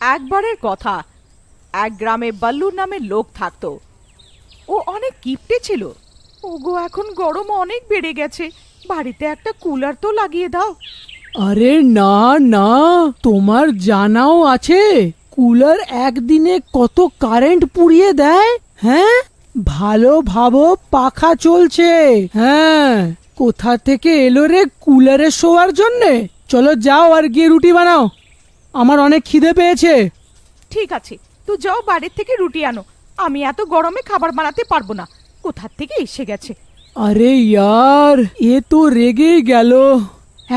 একবারের কথা, এক গ্রামে বাল্লুর নামে লোক থাকতো। ও অনেক কিপটে ছিল। ওগো, এখন গরম অনেক বেড়ে গেছে, বাড়িতে একটা কুলার তো লাগিয়ে দাও। আরে না না, তোমার জানাও আছে কুলার একদিনে কত কারেন্ট পুড়িয়ে দেয়? হ্যাঁ, ভালো ভাবো, পাখা চলছে। হ্যাঁ, কোথা থেকে এলো রে কুলারে শোয়ার জন্যে? চলো যাও আর গিয়ে রুটি বানাও, আমার অনেক খিদে পেয়েছে। ঠিক আছে, তুই যাও বাড়ির থেকে রুটি আনো, আমি এত গরমে খাবার বানাতে পারবো না। কোথার থেকে এসে গেছে। আরে ইয়ার, এ তো রেগেই গেল,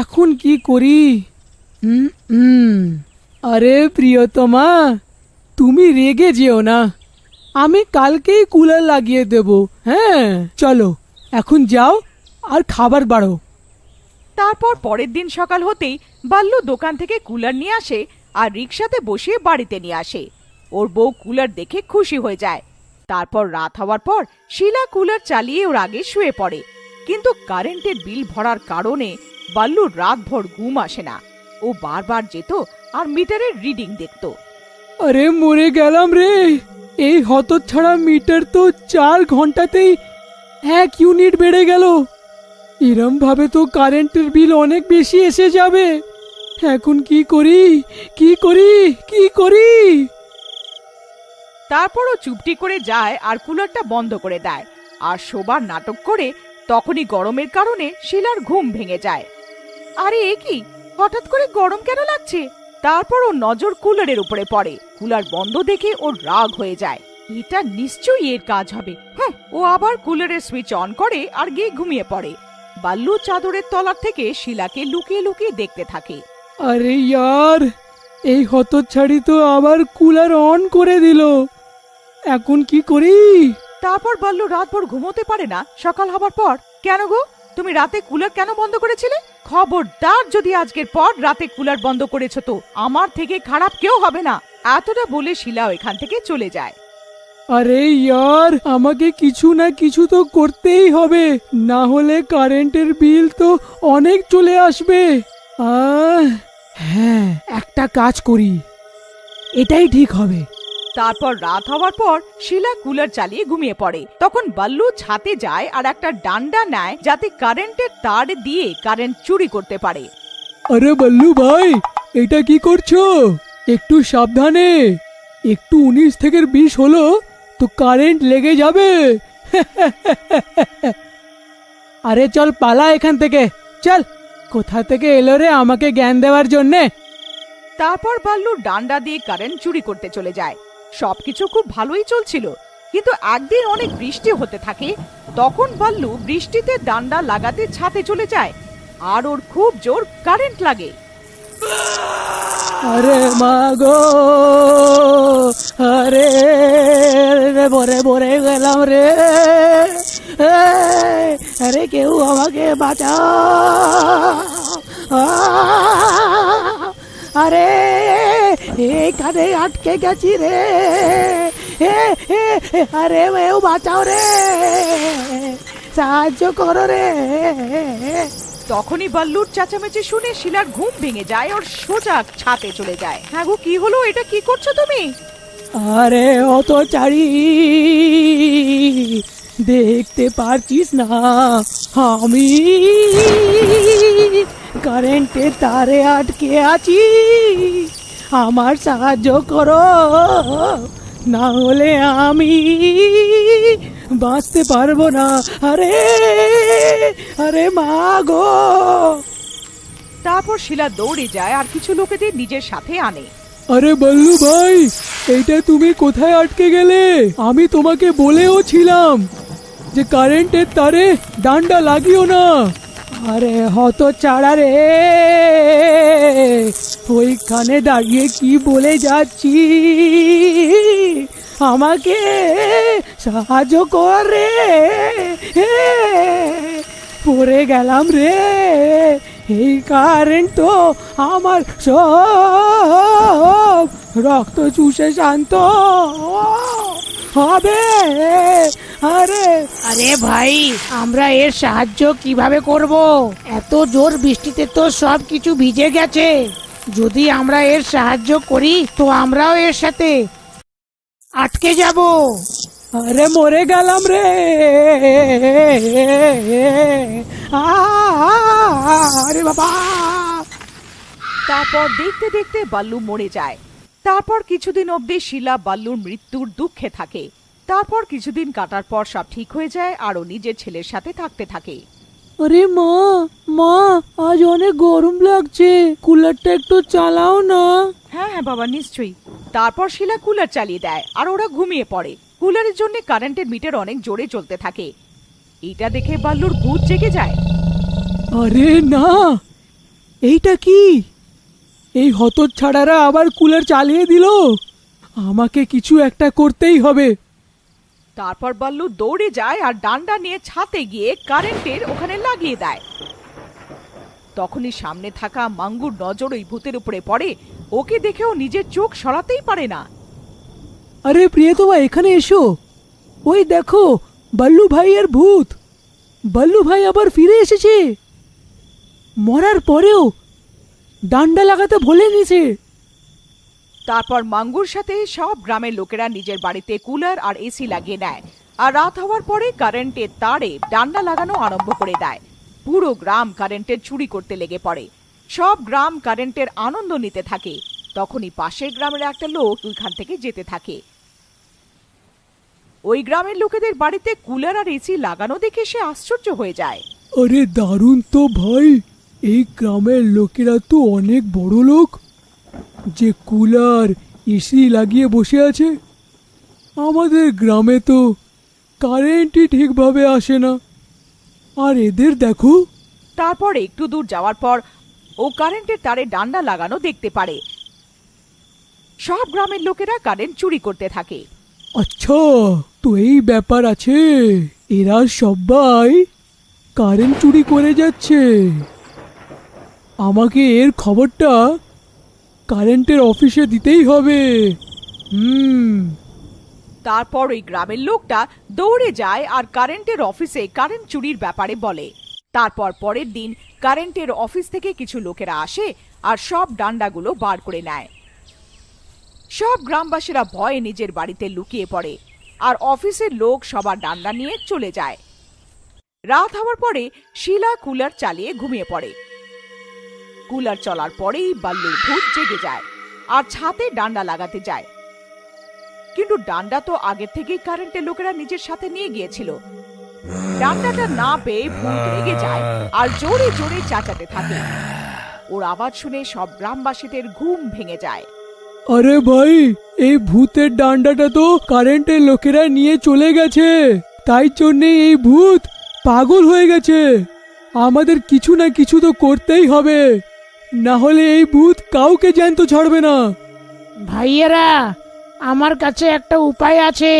এখন কি করি? আরে প্রিয়তমা, তুমি রেগে যেও না, আমি কালকেই কুলার লাগিয়ে দেব। হ্যাঁ চলো, এখন যাও আর খাবার বাড়ো। তারপর পরের দিন সকাল হতেই বাল্লু দোকান থেকে কুলার নিয়ে আসে আর রিক্সাতে বসিয়ে বাড়িতে নিয়ে আসে। ওর বউ কুলার দেখে খুশি হয়ে যায়। তারপর রাত হওয়ার পর শিলা কুলার চালিয়ে ওর আগে শুয়ে পড়ে। কিন্তু কারেন্টের বিল ভরার কারণে বাল্লুর রাতভর ঘুম আসে না। ও বারবার যেত আর মিটারের রিডিং দেখতো। আরে মরে গেলাম রে, এই হতচ্ছাড়া মিটার তো 4 ঘন্টাতেই 1 ইউনিট বেড়ে গেল। এরম ভাবে তো কারেন্টের বিল অনেক বেশি এসে যাবে। এখন কি করি, কি করি, কি করি? তারপর ও চুপটি করে যায় আর কুলারটা বন্ধ করে দেয় আর শোবার নাটক করে। তখনই গরমের কারণে শিলার ঘুম ভেঙে যায়। আরে এ কি, হঠাৎ করে গরম কেন লাগছে? তারপর ও নজর কুলারের উপরে পড়ে। কুলার বন্ধ দেখে ওর রাগ হয়ে যায়। এটা নিশ্চয়ই এর কাজ হবে। ও আবার কুলারের সুইচ অন করে আর গিয়ে ঘুমিয়ে পড়ে। বাল্লু চাদরের তলার থেকে শিলাকে লুকিয়ে লুকিয়ে দেখতে থাকে। আরে ইয়ার, এই হতচ্ছাড়ি তো আবার কুলার অন করে দিল, এখন কি করি? তারপর বাল্লু রাতভর ঘুমোতে পারে না। সকাল হবার পর, কেন গো, তুমি রাতে কুলার কেন বন্ধ করেছিলে? খবরদার, যদি আজকের পর রাতে কুলার বন্ধ করেছো তো আমার থেকে খারাপ কেউ হবে না। এতটা বলে শিলা এখান থেকে চলে যায়। আরে ইয়ার, আমাকে কিছু না কিছু তো করতেই হবে, না হলে কারেন্টের বিল তো অনেক চলে আসবে। হ্যাঁ, একটা কাজ করি, এটাই ঠিক হবে। তারপর রাত হওয়ার পর শিলা কুলার চালিয়ে ঘুমিয়ে পড়ে। তখন বাল্লু ছাদে যায় আর একটা ডান্ডা নেয় যাতে কারেন্টের তার দিয়ে কারেন্ট চুরি করতে পারে। আরে বল্লু ভাই, এটা কি করছো? একটু সাবধানে, একটু 19 থেকে 20 হলো তো কারেন্ট লেগে যাবে। আরে চল পালা এখান থেকে, চল। কোথা থেকে এলো রে আমাকে জ্ঞান দেওয়ার জন্যে? তারপর বাল্লু ডান্ডা দিয়ে কারেন্ট চুরি করতে চলে যায়। সবকিছু খুব ভালোই চলছিল, কিন্তু একদিন অনেক বৃষ্টি হতে থাকে। তখন বাল্লু বৃষ্টিতে ডান্ডা লাগাতে ছাদে চলে যায় আর ওর খুব জোর কারেন্ট লাগে। আরে মা গো, আরে ভরে ভরে গেলাম রে, আরে কেউ আমাকে বাঁচাও। আরে এইখানে আটকে গেছি রে, আরে কেউ বাঁচাও রে, সাহায্য করো রে। তখনই বাল্লুর চেঁচামেচি শুনে শিলার ঘুম ভেঙে যায়, ওর সোজা ছাদে চলে যায়। হ্যাঁ গো, কি হলো? এটা কি করছো তুমি? আরে অত চারি, দেখতে পারছিস না আমি কারেন্টের তারে আটকে আছি, আমার সাহায্য করো, না হলে আমি বাঁচতে পারবো না। আরে আরে মা গো। তারপর শিলা দৌড়ে যায় আর কিছু লোকেদের নিজের সাথে আনে। আরে বল্লু ভাই, এইটা তুমি কোথায় আটকে গেলে? আমি তোমাকে বলেও ছিলাম যে কারেন্টের তারে ডান্ডা লাগিও না। আরে হতচ্ছাড়া রে, ওইখানে দাঁড়িয়ে কি বলে যাচ্ছি, আমাকে সাহায্য কর রে, পড়ে গেলাম রে, এই কারেন্ট তো আমার সব রক্ত চুষে শান্ত হবে। আরে আরে ভাই, আমরা এর সাহায্য কিভাবে করব? এত জোর বৃষ্টিতে তো সব কিছু ভিজে গেছে। যদি আমরা এর সাহায্য করি তো আমরাও এর সাথে আটকে যাব। আরে মরে গেলাম রে। আরে বাবা। তারপর দেখতে দেখতে বাল্লু মরে যায়। তারপর কিছুদিন অবধি শিলা বাল্লুর মৃত্যুর দুঃখে থাকে। তারপর কিছুদিন কাটার পর সব ঠিক হয়ে যায় আর ও নিজের ছেলের সাথে থাকতে থাকে। আরে মা, মা আজ অনেক গরম লাগছে, কুলারটা একটু চালাও না। হ্যাঁ হ্যাঁ বাবা, নিশ্চয়ই। তারপর শিলা কুলার চালিয়ে দেয় আর ওরা ঘুমিয়ে পড়ে। কুলারের জন্য কারেন্টের মিটার অনেক জোরে চলতে থাকে। এটা দেখে বাল্লুর ভূত জেগে যায়। আরে না, এইটা কি? এই হতচ্ছাড়ারা আবার কুলার চালিয়ে দিল। আমাকে কিছু একটা করতেই হবে। তারপর বাল্লু দৌড়ে যায় আর ডান্ডা নিয়ে ছাতে গিয়ে কারেন্টের ওখানে লাগিয়ে দেয়। তখনই সামনে থাকা মাঙ্গুর নজর ওই ভূতের উপরে পড়ে। ওকে দেখেও নিজের চোখ সরাতেই পারে না। আরে প্রিয়তমা, এখানে এসো। ওই দেখো, বাল্লু ভাই আর ভূত। বাল্লু ভাই আবার ফিরে এসেছে। মরার পরেও ডান্ডা লাগাতে ভোলেনিছে। তারপর মাঙ্গুর সাথে সব গ্রামের লোকেরা নিজের বাড়িতে কুলার আর এসি লাগিয়ে নেয়। আর রাত হওয়ার পরে কারেন্টের তারে ডান্ডা লাগানো আরম্ভ করে দেয়। পুরো গ্রাম কারেন্টের চুরি করতে লেগে পড়ে। সব গ্রাম কারেন্টের আনন্দ নিতে থাকে। তখনই পাশের গ্রামের একটা লোক ওইখান থেকে যেতে থাকে। ওই গ্রামের লোকেদের বাড়িতে কুলার আর এসি লাগানো দেখে সে আশ্চর্য হয়ে যায়। আরে দারুণ তো ভাই, এই গ্রামের লোকেরা তো অনেক বড় লোক যে কুলার এসি লাগিয়ে বসে আছে। আমাদের গ্রামে তো কারেন্টই ঠিকভাবে আসে না। আর এদের দেখো। তারপর একটু দূর যাওয়ার পর ও কারেন্টের তারে ডান্ডা লাগানো দেখতে পারে। সব গ্রামের লোকেরা কারেন্ট চুরি করতে থাকে। আচ্ছা, তো এই ব্যাপার আছে। এরা সবাই কারেন্ট চুরি করে যাচ্ছে। আমাকে এর খবরটা কারেন্টের অফিসে দিতেই হবে। তারপর ওই গ্রামের লোকটা দৌড়ে যায় আর কারেন্টের অফিসে কারেন্ট চুরির ব্যাপারে বলে। তারপর পরের দিন কারেন্টের অফিস থেকে কিছু লোকেরা আসে আর সব ডান্ডাগুলো বার করে নেয়। সব গ্রামবাসীরা ভয়ে নিজের বাড়িতে লুকিয়ে পড়ে আর অফিসের লোক সবার ডান্ডা নিয়ে চলে যায়। রাত হওয়ার পরে শিলা কুলার চালিয়ে ঘুমিয়ে পড়ে। কুলার চলার পরেই বাল্লুর ভূত জেগে যায় আর ছাতে ডান্ডা লাগাতে যায়। কিন্তু ডান্ডা তো আগের থেকেই কারেন্টের লোকেরা নিজের সাথে নিয়ে গিয়েছিল। ডান্ডাটা না পেয়ে ভূত রেগে যায় আর জোরে জোরে চেঁচাতে থাকে। ওর আওয়াজ শুনে সব গ্রামবাসীদের ঘুম ভেঙে যায়। আরে ভাই, এই ভূতের ডান্ডাটা তো কারেন্টের লোকেরা নিয়ে চলে গেছে। তাই জন্যে এই ভূত পাগল হয়ে গেছে। আমাদের কিছু না কিছু তো করতেই হবে, না হলে এই ভূত কাউকে জ্যান্ত ছাড়বে না। ভাইয়েরা, আমার কাছে একটা উপায় আছে।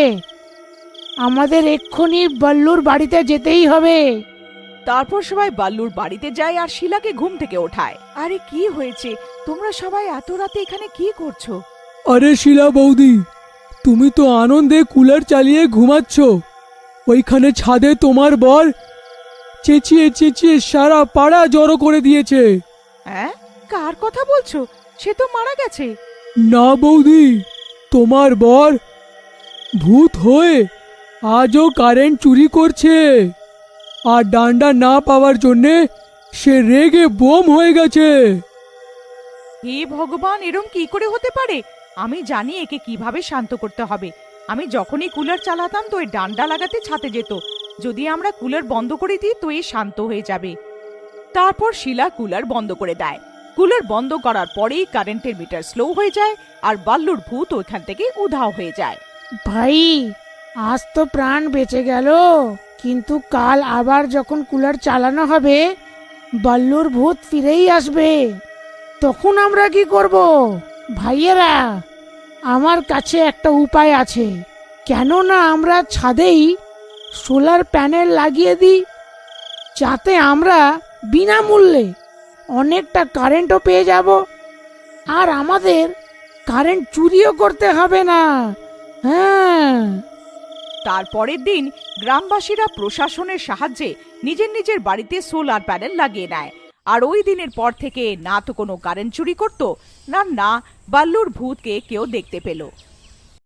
আমাদের এক্ষুনি বাল্লুর বাড়িতে যেতেই হবে। তারপর সবাই বাল্লুর বাড়িতে যায় আর শিলাকে ঘুম থেকে ওঠায়। আরে কি হয়েছে? তোমরা সবাই এত রাতে এখানে কি করছো? আরে শিলা বৌদি, তুমি তো আনন্দে কুলার চালিয়ে ঘুমাচ্ছ। ওইখানে ছাদে তোমার বর চেঁচিয়ে চেঁচিয়ে সারা পাড়া জড়ো করে দিয়েছে। হ্যাঁ, কার কথা বলছো? সে তো মারা গেছে। না বৌদি, তোমার বর ভূত হয়ে আজও কারেন্ট চুরি করছে। আর ডান্ডা না পাওয়ার জন্যে সে রেগে বোম হয়ে গেছে। হে ভগবান, এরম কি করে হতে পারে? আমি জানি একে কিভাবে শান্ত করতে হবে। আমি যখনই কুলার চালাতাম তো এই ডান্ডা লাগাতে ছাতে যেত। যদি আমরা কুলার বন্ধ করে দিই তো এ শান্ত হয়ে যাবে। তারপর শিলা কুলার বন্ধ করে দেয়। কুলার বন্ধ করার পরেই কারেন্টের মিটার স্লো হয়ে যায় আর বাল্লুর ভূত ওইখান থেকে উধাও হয়ে যায়। ভাই, আজ তো প্রাণ বেঁচে গেল, কিন্তু কাল আবার যখন কুলার চালানো হবে বাল্লুর ভূত ফিরেই আসবে। তখন আমরা কি করব? ভাইয়েরা, আমার কাছে একটা উপায় আছে। কেন না আমরা ছাদেই সোলার প্যানেল লাগিয়ে দিই, যাতে আমরা বিনামূল্যে অনেকটা কারেন্টও পেয়ে যাব আর আমাদের কারেন্ট চুরিও করতে হবে না। হ্যাঁ। তারপরের দিন গ্রামবাসীরা প্রশাসনের সাহায্যে নিজের নিজের বাড়িতে সোলার প্যানেল লাগিয়ে নেয় আর ওই দিনের পর থেকে না তো কোনো কারেন্ট চুরি করতো, না না বাল্লুর ভূতকে কেউ দেখতে পেল।